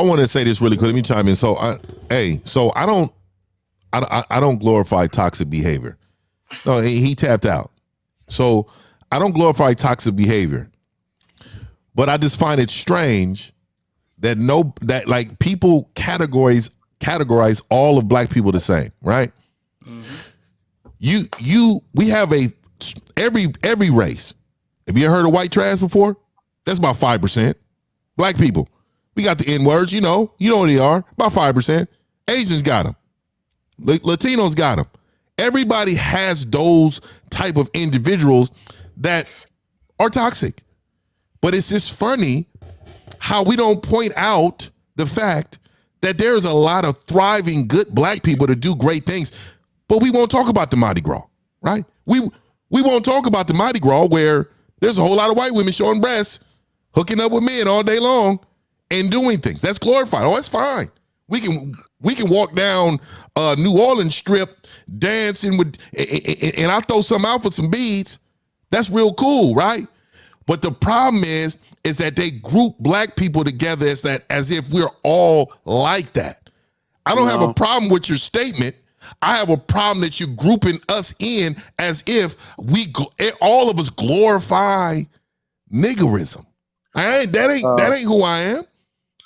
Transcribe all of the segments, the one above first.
I want to say this really quick. Let me chime in. So I don't glorify toxic behavior. No, he tapped out. So I don't glorify toxic behavior, but I just find it strange that like people categorize all of black people the same, right? Mm-hmm. We have every race. Have you ever heard of white trash before? That's about 5%. Black people, we got the N words. You know what they are. About 5%. Asians got them. Latinos got them. Everybody has those type of individuals that are toxic. But it's just funny how we don't point out the fact that there's a lot of thriving, good black people that do great things, but we won't talk about the Mardi Gras, right? We won't talk about the Mardi Gras where there's a whole lot of white women showing breasts, hooking up with men all day long and doing things. That's glorified. Oh, that's fine. We can walk down New Orleans Strip dancing with, and I throw some out for some beads. That's real cool, right? But the problem is that they group black people together as if we're all like that. I don't have a problem with your statement. I have a problem that you're grouping us in as if all of us glorify niggerism. That ain't who I am.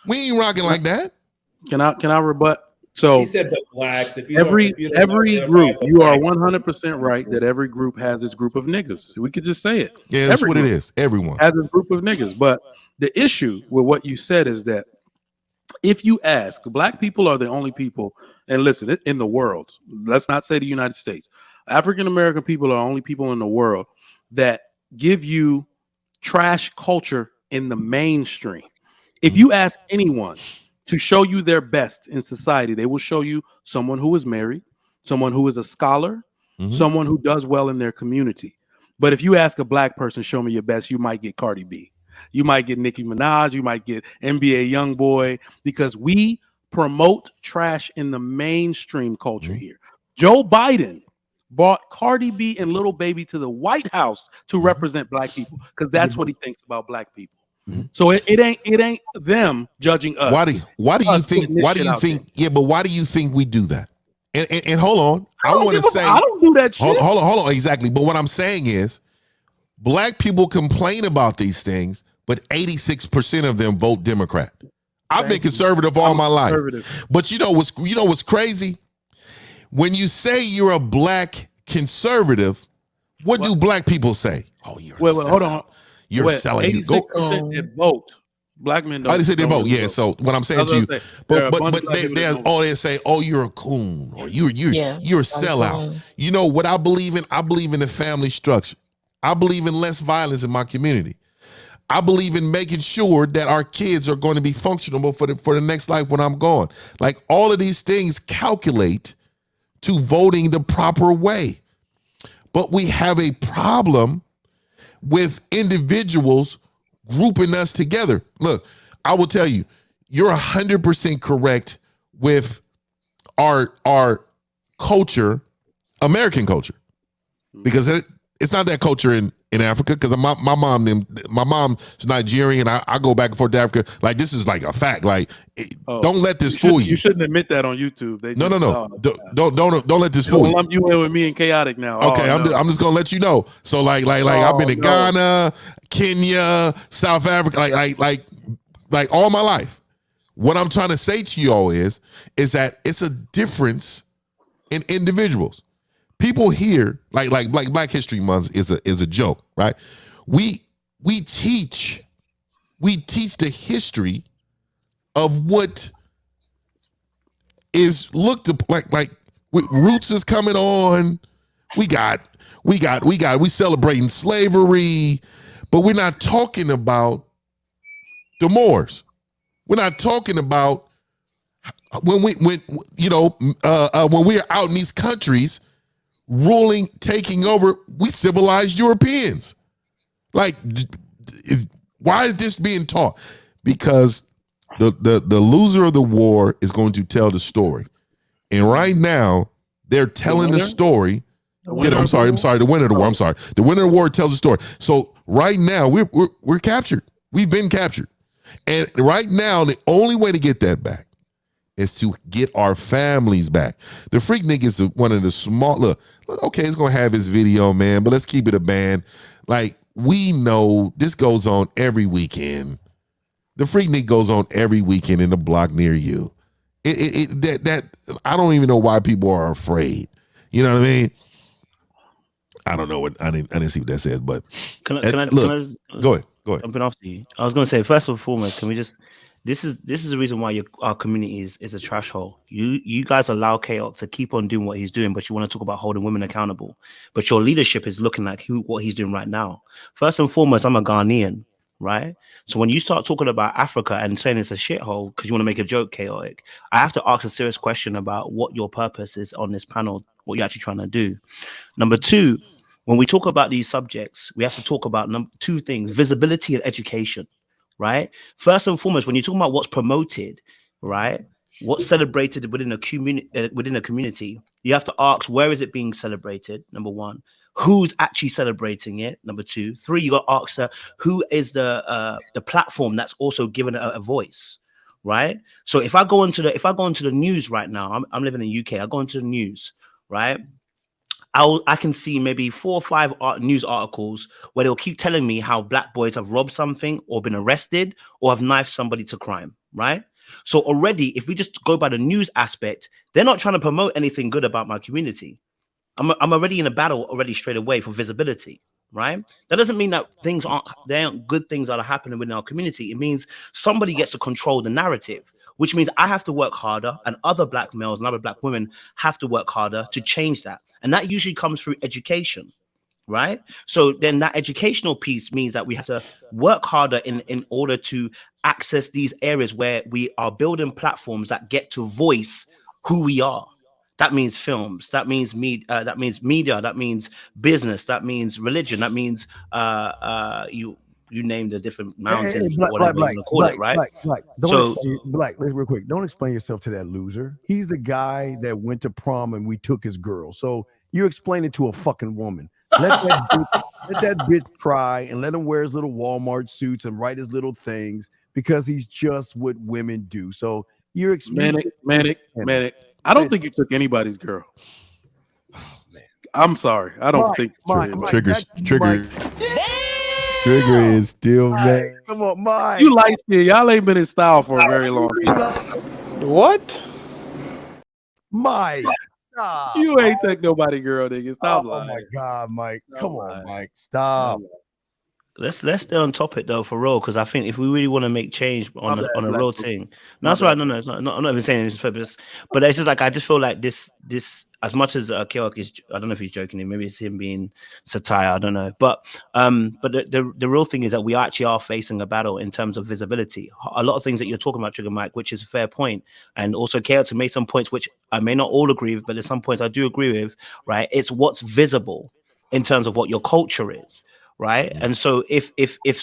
We ain't rocking like that. Can I rebut? So he said the blacks. Every group, you are 100% right that every group has its group of niggas. We could just say it. Yeah, that's what it is. Everyone has a group of niggas. But the issue with what you said is that if you ask, black people are the only people, and listen, in the world, let's not say the United States, African American people are the only people in the world that give you trash culture in the mainstream. If you ask anyone to show you their best in society, they will show you someone who is married, someone who is a scholar, someone who does well in their community. But if you ask a black person, show me your best, you might get Cardi B. You might get Nicki Minaj. You might get NBA Youngboy, because we promote trash in the mainstream culture here. Joe Biden brought Cardi B and Lil Baby to the White House to represent black people, because that's what he thinks about black people. So it ain't them judging us. Why do you think? Yeah, but why do you think we do that? And hold on, I want to say I don't do that shit. Hold on, exactly. But what I'm saying is, black people complain about these things, but 86% of them vote Democrat. I've been conservative all my life. But you know what's crazy? When you say you're a black conservative, what do black people say? Oh, you're hold on. You're selling. You go vote. Black men don't. I said they vote. Yeah. So what I'm saying to you, but they say, oh, you're a coon, or you're a sellout. You know what I believe in? I believe in the family structure. I believe in less violence in my community. I believe in making sure that our kids are going to be functional for the next life when I'm gone. Like, all of these things calculate to voting the proper way. But we have a problem with individuals grouping us together. Look, I will tell you, you're 100% correct with our culture, American culture, because it's not that culture in Africa. Because my mom's Nigerian. I go back and forth to Africa. Like, this is like a fact. Like, don't let this fool you. You shouldn't admit that on YouTube. No. Don't let this fool you. Lump you in with me and chaotic now. Okay, I'm just gonna let you know. So like I've been to Ghana, Kenya, South Africa, like all my life. What I'm trying to say to you all is that it's a difference in individuals. People here, like Black History Month is a joke, right? We teach the history of what is looked like Roots is coming on. We celebrating slavery, but we're not talking about the Moors. We're not talking about when we're out in these countries ruling, taking over, we civilized Europeans. Like, why is this being taught? Because the loser of the war is going to tell the story. And right now, they're telling the story. The winner of the war. I'm sorry. The winner of the war tells the story. So right now, we're captured. We've been captured. And right now, the only way to get that back is to get our families back. The Freaknik is one of the small, look, okay, it's going to have his video, man, but let's keep it a band. Like, we know this goes on every weekend. The Freaknik goes on every weekend in the block near you. That I don't even know why people are afraid. You know what I mean? I don't know what I didn't see what that says, but look, go ahead. Jumping after you. I was going to say, first and foremost, can we just this is the reason why our community is a trash hole. You guys allow Chaos to keep on doing what he's doing, but you want to talk about holding women accountable. But your leadership is looking like what he's doing right now. First and foremost, I'm a Ghanaian, right? So when you start talking about Africa and saying it's a shithole because you want to make a joke, Chaotic, I have to ask a serious question about what your purpose is on this panel, what you're actually trying to do. Number two, when we talk about these subjects, we have to talk about two things: visibility and education, right? First and foremost, when you're talking about what's promoted, right, what's celebrated within a community, you have to ask, where is it being celebrated? Number one, who's actually celebrating it? Number two, three, you got to ask who is the platform that's also given a voice, right? So if I go into the news right now, I'm living in the UK. I go into the news, right? I can see maybe 4 or 5 news articles where they'll keep telling me how black boys have robbed something or been arrested or have knifed somebody to crime, right? So already, if we just go by the news aspect, they're not trying to promote anything good about my community. I'm already in a battle already straight away for visibility, right? That doesn't mean that there aren't good things that are happening within our community. It means somebody gets to control the narrative, which means I have to work harder, and other black males and other black women have to work harder to change that. And that usually comes through education, right? So then that educational piece means that we have to work harder in order to access these areas where we are building platforms that get to voice who we are. That means films, that means media, that means business, that means religion, that means you name the different mountains, or whatever you want to call it, right? Black, real quick, don't explain yourself to that loser. He's the guy that went to prom and we took his girl. So you explain it to a fucking woman. Let that bitch cry and let him wear his little Walmart suits and write his little things because he's just what women do. So you're explaining. Manic. I don't think you took anybody's girl. I'm sorry. I don't think Trigger is still mad. Come on, Mike. You light skin. Y'all ain't been in style for a very long time. What? Mike. You ain't take nobody girl, nigga. Stop lying. Oh my God, Mike. Come on, Mike. Stop. Let's stay on topic though, for real, because I think if we really want to make change on a real thing, no, that's right. No, it's not. I'm not even saying this purpose, but it's just like I just feel like this as much as Keok is, I don't know if he's joking, maybe it's him being satire, I don't know, but the real thing is that we actually are facing a battle in terms of visibility. A lot of things that you're talking about, Trigger Mike, which is a fair point, and also Keok made some points which I may not all agree with, but there's some points I do agree with. Right? It's what's visible in terms of what your culture is. Right. And so if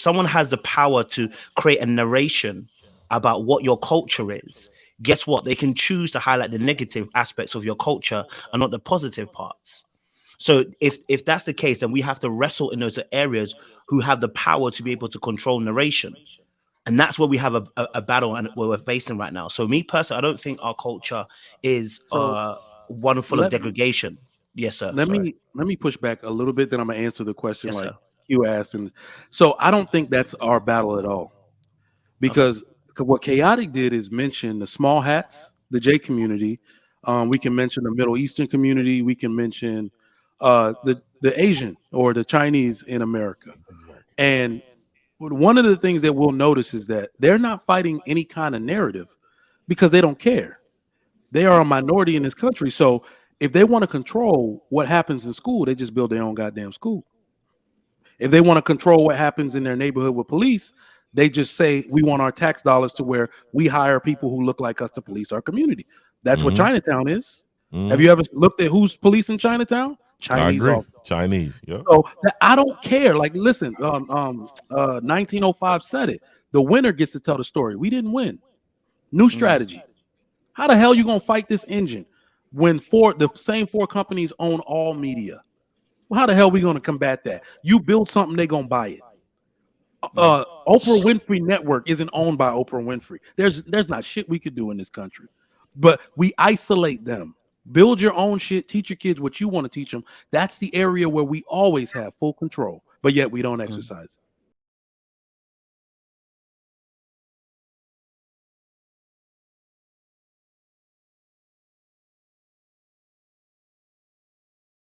someone has the power to create a narration about what your culture is, guess what? They can choose to highlight the negative aspects of your culture and not the positive parts. So if that's the case, then we have to wrestle in those areas who have the power to be able to control narration. And that's where we have a battle and where we're facing right now. So me personally, I don't think our culture is one full of degradation. Yes, sir. Let me push back a little bit, then I'm gonna answer the question yes, like sir. you asked. And so I don't think that's our battle at all. Because what Chaotic did is mention the small hats, the J community. We can mention the Middle Eastern community. We can mention the Asian or the Chinese in America. And one of the things that we'll notice is that they're not fighting any kind of narrative because they don't care. They are a minority in this country. So if they want to control what happens in school, they just build their own goddamn school. If they want to control what happens in their neighborhood with police, they just say, we want our tax dollars to where we hire people who look like us to police our community. That's what Chinatown is. Have you ever looked at who's policing Chinatown? Chinese. I agree. Chinese. Yep. So I don't care. Like, listen, 1905 said it. The winner gets to tell the story. We didn't win. New strategy. How the hell you gonna fight this engine when the same 4 companies own all media? Well, how the hell are we going to combat that? You build something, they're going to buy it. Oprah Winfrey Network isn't owned by Oprah Winfrey. There's not shit we could do in this country, but we isolate them. Build your own shit. Teach your kids what you want to teach them. That's the area where we always have full control, but yet we don't exercise.